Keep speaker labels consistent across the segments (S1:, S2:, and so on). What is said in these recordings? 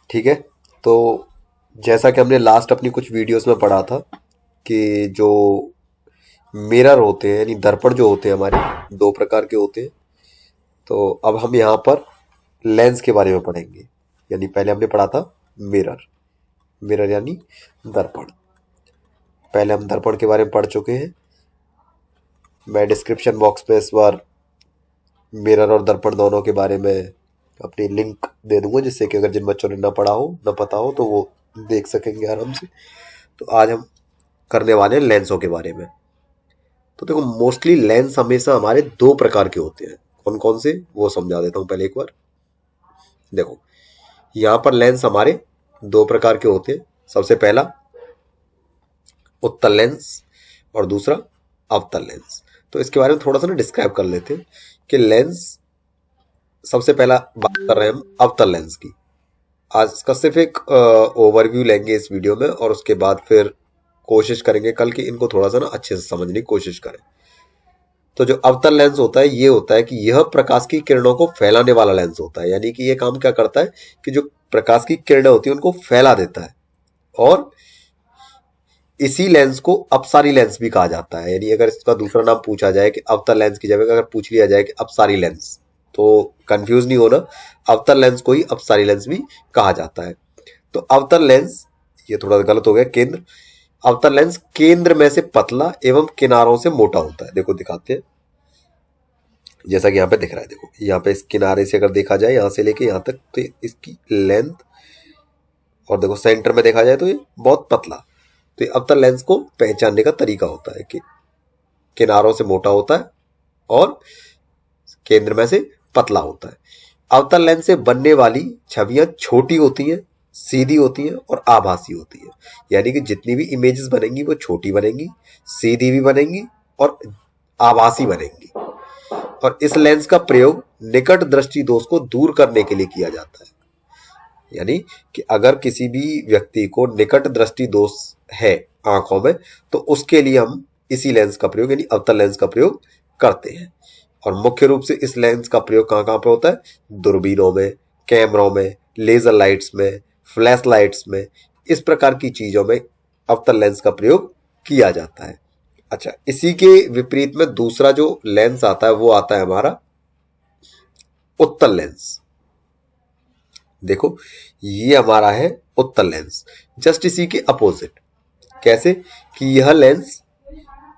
S1: ठीक है। तो जैसा कि हमने लास्ट अपनी कुछ वीडियोस में पढ़ा था कि जो मिरर होते हैं यानी दर्पण जो होते हैं हमारे दो प्रकार के होते हैं। तो अब हम यहाँ पर लेंस के बारे में पढ़ेंगे। यानी पहले हमने पढ़ा था मिरर, मिरर यानी दर्पण। पहले हम दर्पण के बारे में पढ़ चुके हैं। मैं डिस्क्रिप्शन बॉक्स में इस बार मिरर और दर्पण दोनों के बारे में अपनी लिंक दे दूंगा, जिससे कि अगर जिन बच्चों ने ना पढ़ा हो ना पता हो तो वो देख सकेंगे आराम से। तो आज हम करने वाले हैं लेंसों के बारे में। तो देखो, मोस्टली लेंस हमेशा हमारे दो प्रकार के होते हैं। कौन कौन से, वो समझा देता हूँ पहले एक बार। देखो, यहाँ पर लेंस हमारे दो प्रकार के होते हैं। सबसे पहला उत्तल लेंस और दूसरा अवतल लेंस। तो इसके बारे में थोड़ा सा ना डिस्क्राइब कर लेते हैं कि लेंस, सबसे पहला बात कर रहे हैं हम अवतल लेंस की। आज इसका सिर्फ एक ओवरव्यू लेंगे इस वीडियो में, और उसके बाद फिर कोशिश करेंगे कल की इनको थोड़ा सा ना अच्छे से समझने की कोशिश करें। तो जो अवतल लेंस होता है, ये होता है कि यह प्रकाश की किरणों को फैलाने वाला लेंस होता है। यानी कि ये काम क्या करता है कि जो प्रकाश की किरणें होती है उनको फैला देता है। और इसी लेंस को अपसारी लेंस भी कहा जाता है। यानी अगर इसका दूसरा नाम पूछा जाए कि अवतल लेंस की जगह अगर पूछ लिया जाए कि अपसारी लेंस, तो कंफ्यूज नहीं होना, अवतल लेंस को ही अपसारी लेंस भी कहा जाता है। तो अवतल लेंस, ये थोड़ा गलत हो गया, केंद्र। अवतल लेंस केंद्र में से पतला एवं किनारों से मोटा होता है। देखो दिखाते हैं, जैसा कि यहाँ पे दिख रहा है। देखो यहाँ पे इस किनारे से अगर देखा जाए, यहाँ से लेके यहाँ तक, तो इसकी लेंथ, और देखो सेंटर में देखा जाए तो ये बहुत पतला। तो ये अवतल लेंस को पहचानने का तरीका होता है कि किनारों से मोटा होता है और केंद्र में से पतला होता है। अवतल लेंस से बनने वाली छवियां छोटी होती हैं, सीधी होती हैं और आभासी होती हैं। यानी कि जितनी भी इमेजेस बनेंगी वो छोटी बनेंगी, सीधी भी बनेंगी और आभासी बनेंगी। और इस लेंस का प्रयोग निकट दृष्टि दोष को दूर करने के लिए किया जाता है। यानी कि अगर किसी भी व्यक्ति को निकट दृष्टि दोष है आंखों में, तो उसके लिए हम इसी लेंस का प्रयोग यानी अवतल लेंस का प्रयोग करते हैं। और मुख्य रूप से इस लेंस का प्रयोग कहाँ कहाँ पे होता है? दूरबीनों में, कैमरों में, लेजर लाइट्स में, फ्लैश लाइट्स में, इस प्रकार की चीजों में अवतल लेंस का प्रयोग किया जाता है। अच्छा, इसी के विपरीत में दूसरा जो लेंस आता है वो आता है हमारा उत्तल लेंस। देखो, ये हमारा है उत्तल लेंस। जस्ट इसी के अपोजिट। कैसे कि यह लेंस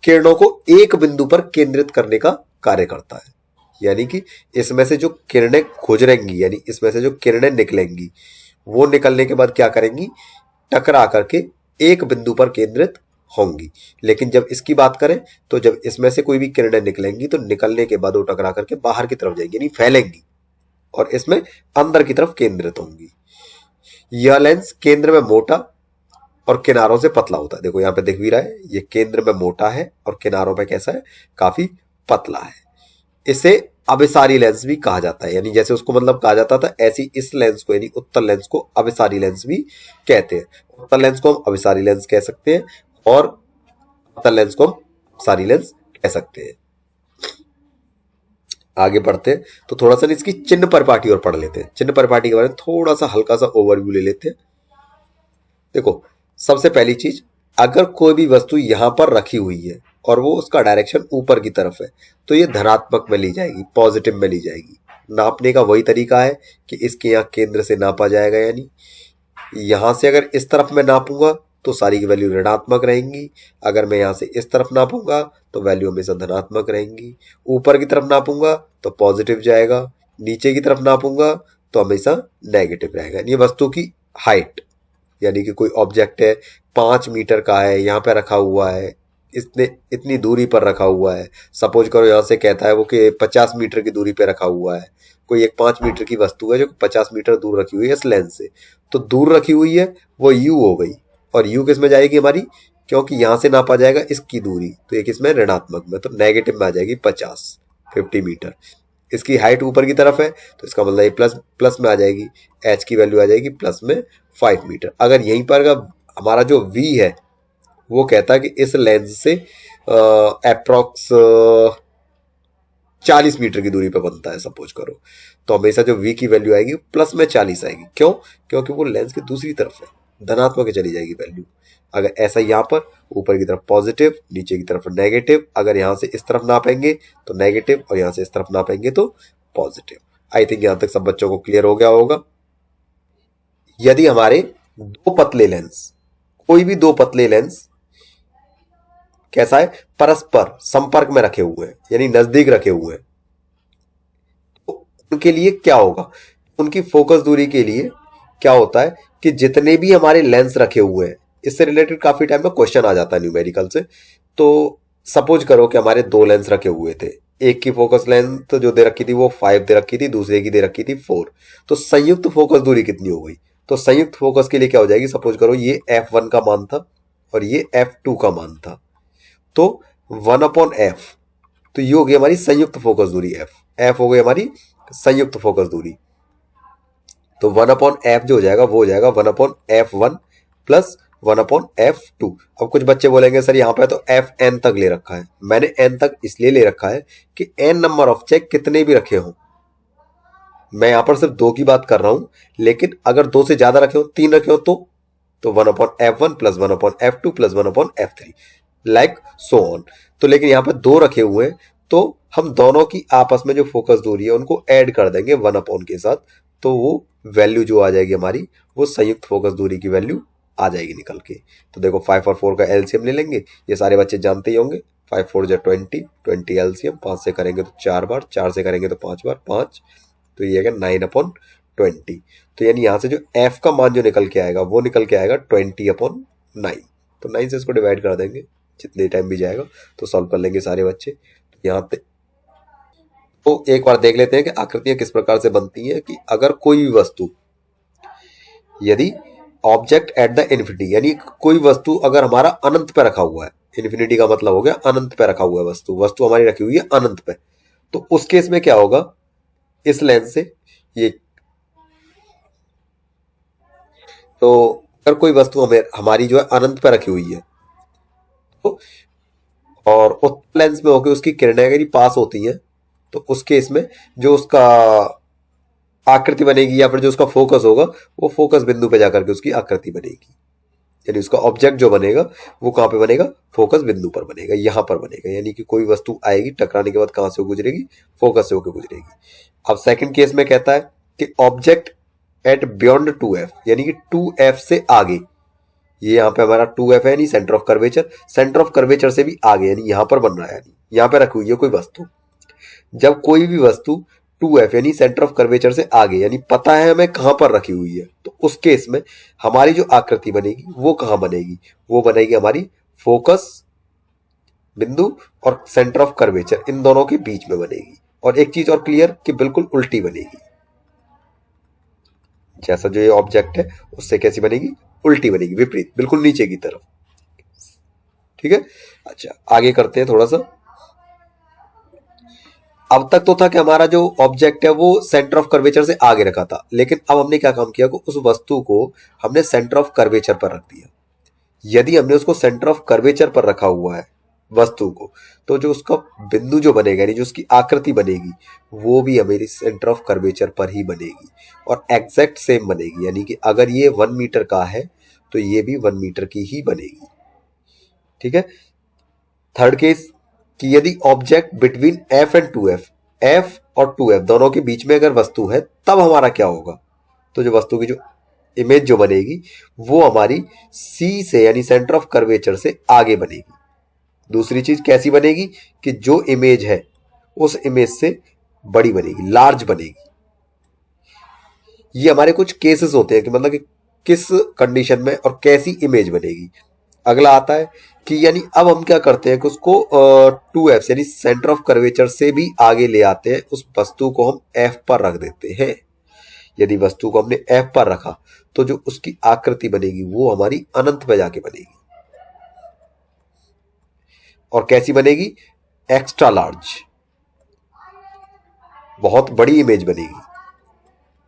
S1: किरणों को एक बिंदु पर केंद्रित करने का कार्य करता है। यानी कि इसमें से जो किरणें गुजरेंगी, यानी इसमें से जो किरणें निकलेंगी, वो निकलने के बाद क्या करेंगी? टकरा करके एक बिंदु पर केंद्रित होंगी। लेकिन जब इसकी बात करें तो जब इसमें से कोई भी किरणें निकलेंगी तो निकलने के बाद वो टकरा करके बाहर की तरफ जाएंगी, यानी फैलेंगी और इसमें अंदर की तरफ केंद्रित होंगी। यह लेंस केंद्र में मोटा और किनारों से पतला होता है। देखो यहाँ पे दिख भी रहा है, ये केंद्र में मोटा है और किनारों पे कैसा है? काफी पतला है। इसे अभिसारी लेंस भी कहा जाता है। यानी जैसे उसको मतलब कहा जाता था, ऐसी इस लेंस को यानी उत्तल लेंस को अभिसारी लेंस भी कहते हैं। उत्तल लेंस को हम अभिसारी लेंस कह सकते हैं और अवतल लेंस को हम अपसारी लेंस कह सकते हैं। आगे बढ़ते हैं तो थोड़ा सा इसकी चिन्ह परिपाटी और पढ़ लेते हैं। चिन्ह परिपाटी के बारे में थोड़ा सा हल्का सा ओवरव्यू ले लेते हैं। देखो, सबसे पहली चीज, अगर कोई भी वस्तु यहां पर रखी हुई है और वो उसका डायरेक्शन ऊपर की तरफ है, तो ये धनात्मक में ली जाएगी, पॉजिटिव में ली जाएगी। नापने का वही तरीका है कि इसके यहाँ केंद्र से नापा जाएगा। यानी यहां से अगर इस तरफ मैं नापूंगा तो सारी की वैल्यू ऋणात्मक रहेंगी। अगर मैं यहां से इस तरफ नापूंगा तो वैल्यू हमेशा धनात्मक रहेंगी। ऊपर की तरफ नापूंगा तो पॉजिटिव जाएगा, नीचे की तरफ नापूंगा तो हमेशा नेगेटिव रहेगा। ये वस्तु की हाइट, यानी कि कोई ऑब्जेक्ट है 5 मीटर का है, यहाँ पे रखा हुआ है, इतने इतनी दूरी पर रखा हुआ है। सपोज करो यहाँ से कहता है वो कि 50 मीटर की दूरी पे रखा हुआ है। कोई एक 5 मीटर की वस्तु है जो 50 मीटर दूर रखी हुई है इस लेंस से, तो दूर रखी हुई है वो यू हो गई। और यू किस में जाएगी हमारी? क्योंकि यहां से नापा जाएगा इसकी दूरी, तो एक इसमें ऋणात्मक में, तो नेगेटिव में आ जाएगी 50 मीटर। इसकी हाइट ऊपर की तरफ है तो इसका मतलब ये प्लस प्लस में आ जाएगी। एच की वैल्यू आ जाएगी प्लस में 5 मीटर। अगर यहीं पर हमारा जो वी है वो कहता है कि इस लेंस से अप्रोक्स 40 मीटर की दूरी पे बनता है सपोज करो, तो हमेशा जो v की वैल्यू आएगी प्लस में 40 आएगी। क्यों? क्योंकि वो लेंस की दूसरी तरफ है, धनात्मक चली जाएगी वैल्यू। अगर ऐसा यहाँ पर ऊपर की तरफ पॉजिटिव, नीचे की तरफ नेगेटिव, अगर यहाँ से इस तरफ नापेंगे तो नेगेटिव और यहाँ से इस तरफ नापेंगे तो पॉजिटिव। आई थिंक यहाँ तक सब बच्चों को क्लियर हो गया होगा। यदि हमारे दो पतले लेंस, कोई भी दो पतले लेंस कैसा है, परस्पर संपर्क में रखे हुए हैं यानी नजदीक रखे हुए हैं, तो उनके लिए क्या होगा, उनकी फोकस दूरी के लिए क्या होता है कि जितने भी हमारे लेंस रखे हुए हैं, इससे रिलेटेड काफी टाइम में क्वेश्चन आ जाता है न्यूमेरिकल से। तो सपोज करो कि हमारे दो लेंस रखे हुए थे, एक की फोकस लेंथ जो दे रखी थी वो 5 दे रखी थी, दूसरे की दे रखी थी 4, तो संयुक्त फोकस दूरी कितनी हो गई? तो संयुक्त फोकस के लिए क्या हो जाएगी, सपोज करो ये f1 का मान था और ये f2 का मान था, तो 1/f, तो ये हो गई हमारी संयुक्त फोकस दूरी f हो गई हमारी संयुक्त फोकस दूरी। तो 1/f जो हो जाएगा वो हो जाएगा 1/f1 प्लस 1/f2। अब कुछ बच्चे बोलेंगे सर यहाँ पे तो fn तक ले रखा है, मैंने n तक इसलिए ले रखा है कि n नंबर ऑफ चेक कितने भी रखे हों, मैं यहां पर सिर्फ 2 की बात कर रहा हूं, लेकिन अगर 2 से ज्यादा रखे हो, 3 रखे हो, तो 1/f1 plus 1/f2 plus 1/f3 like so on. तो लेकिन यहां पर 2 रखे हुए हैं, तो हम दोनों की आपस में जो फोकस दूरी है उनको ऐड कर देंगे 1 के साथ, तो वो वैल्यू जो आ जाएगी हमारी वो संयुक्त फोकस दूरी की वैल्यू आ जाएगी निकल के। तो देखो 5 और 4 का एलसीएम ले लेंगे, ये सारे बच्चे जानते ही होंगे, 5 4 जा 20 एलसीएम, 5 से करेंगे तो 4 बार, 4 से करेंगे तो 5 बार, 5, तो ये आएगा 9/20। तो यानी यहां से जो f का मान जो निकल के आएगा वो निकल के आएगा 20/9। तो 9 से इसको डिवाइड कर देंगे, जितने टाइम भी जाएगा, तो सॉल्व कर लेंगे सारे बच्चे। तो यहाँ पे तो एक बार देख लेते हैं कि आकृतियां किस प्रकार से बनती हैं। कि अगर कोई भी वस्तु, यदि ऑब्जेक्ट एट द इन्फिनिटी, यानी कोई वस्तु अगर हमारा अनंत पे रखा हुआ है, इन्फिनिटी का मतलब हो गया अनंत पे रखा हुआ है वस्तु, वस्तु हमारी रखी हुई है अनंत पे, तो उस केस में क्या होगा, इस लेंस से ये, तो अगर कोई वस्तु हमें हमारी जो है अनंत पे रखी हुई है, तो और उस लेंस में होकर उसकी किरणें अगर पास होती हैं, तो उस केस में जो उसका आकृति बनेगी या फिर जो उसका फोकस होगा वो फोकस बिंदु पे जाकर के उसकी आकृति बनेगी, यानी उसका ऑब्जेक्ट जो बनेगा वो कहां पे बनेगा, फोकस बिंदु पर बनेगा, यहां पर बनेगा। यानी कि कोई वस्तु आएगी, टकराने के बाद कहां से गुजरेगी, फोकस से होकर गुजरेगी। अब सेकंड केस में कहता है कि ऑब्जेक्ट एट बियॉन्ड 2f, यानी कि 2f से आगे, ये यहाँ पे हमारा 2f है यानी centre of curvature, centre of curvature से भी आगे, यानी यहां पर बन रहा है, यानी यहां पे रखी हुई है कोई वस्तु। जब कोई भी वस्तु 2f यानी सेंटर ऑफ कर्वेचर से आगे, यानी पता है हमें कहां पर रखी हुई है, तो उस केस में हमारी जो आकृति बनेगी वो कहां बनेगी, वो बनेगी हमारी फोकस बिंदु और सेंटर ऑफ कर्वेचर, इन दोनों के बीच में बनेगी। और एक चीज और क्लियर कि बिल्कुल उल्टी बनेगी, जैसा जो ये ऑब्जेक्ट है उससे कैसी बनेगी, उल्टी बनेगी, विपरीत, बिल्कुल नीचे की तरफ। ठीक है, अच्छा आगे करते हैं थोड़ा सा। अब तक तो था कि हमारा जो ऑब्जेक्ट है वो सेंटर ऑफ कर्वेचर से आगे रखा था, लेकिन अब हमने क्या काम किया कि उस वस्तु को हमने सेंटर ऑफ कर्वेचर पर रख दिया। यदि हमने उसको सेंटर ऑफ कर्वेचर पर रखा हुआ है वस्तु को, तो जो उसका बिंदु जो बनेगा, यानी जो उसकी आकृति बनेगी, वो भी हमारी सेंटर ऑफ कर्वेचर पर ही बनेगी और एग्जैक्ट सेम बनेगी। यानी कि अगर ये 1 मीटर का है तो ये भी 1 मीटर की ही बनेगी। ठीक है, थर्ड केस कि यदि object between f and 2f, f और 2f दोनों के बीच में अगर वस्तु है, तब हमारा क्या होगा, तो जो वस्तु की जो इमेज जो बनेगी वो हमारी c से यानी सेंटर ऑफ कर्वेचर से आगे बनेगी। दूसरी चीज कैसी बनेगी कि जो इमेज है उस इमेज से बड़ी बनेगी, लार्ज बनेगी। ये हमारे कुछ केसेस होते हैं कि मतलब कि किस कंडीशन में और कैसी इमेज बनेगी। अगला आता है कि यानी अब हम क्या करते हैं कि उसको 2f यानी सेंटर ऑफ कर्वेचर से भी आगे ले आते हैं, उस वस्तु को हम f पर रख देते हैं। यदि वस्तु को हमने f पर रखा तो जो उसकी आकृति बनेगी वो हमारी अनंत पे जाके बनेगी। और कैसी बनेगी, एक्स्ट्रा लार्ज, बहुत बड़ी इमेज बनेगी।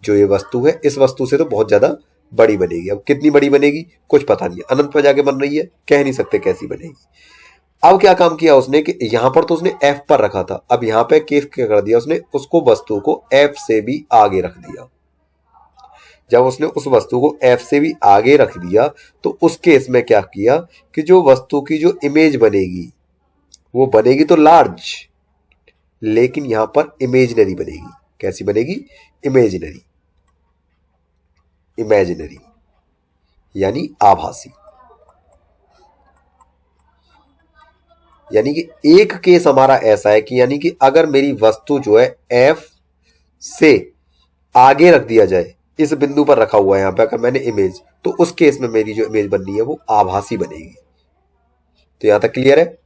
S1: जो ये वस्तु है इस वस्तु से तो बहुत ज्यादा बड़ी बनेगी। अब कितनी बड़ी बनेगी कुछ पता नहीं है, अनंत पर जाके बन रही है, कह नहीं सकते कैसी बनेगी। अब क्या काम किया उसने कि यहां पर तो उसने एफ पर रखा था, अब यहां पे केस क्या कर दिया उसने, उसको वस्तु को एफ से भी आगे रख दिया। जब उसने उस वस्तु को एफ से भी आगे रख दिया तो उस केस में क्या किया कि जो वस्तु की जो इमेज बनेगी वो बनेगी तो लार्ज, लेकिन यहां पर इमेजिनरी बनेगी। कैसी बनेगी? इमेजिनरी, इमेजिनरी यानी आभासी। यानी कि एक केस हमारा ऐसा है कि यानी कि अगर मेरी वस्तु जो है एफ से आगे रख दिया जाए, इस बिंदु पर रखा हुआ है यहां पे अगर मैंने इमेज, तो उस केस में मेरी जो इमेज बननी है वो आभासी बनेगी। तो यहां तक क्लियर है?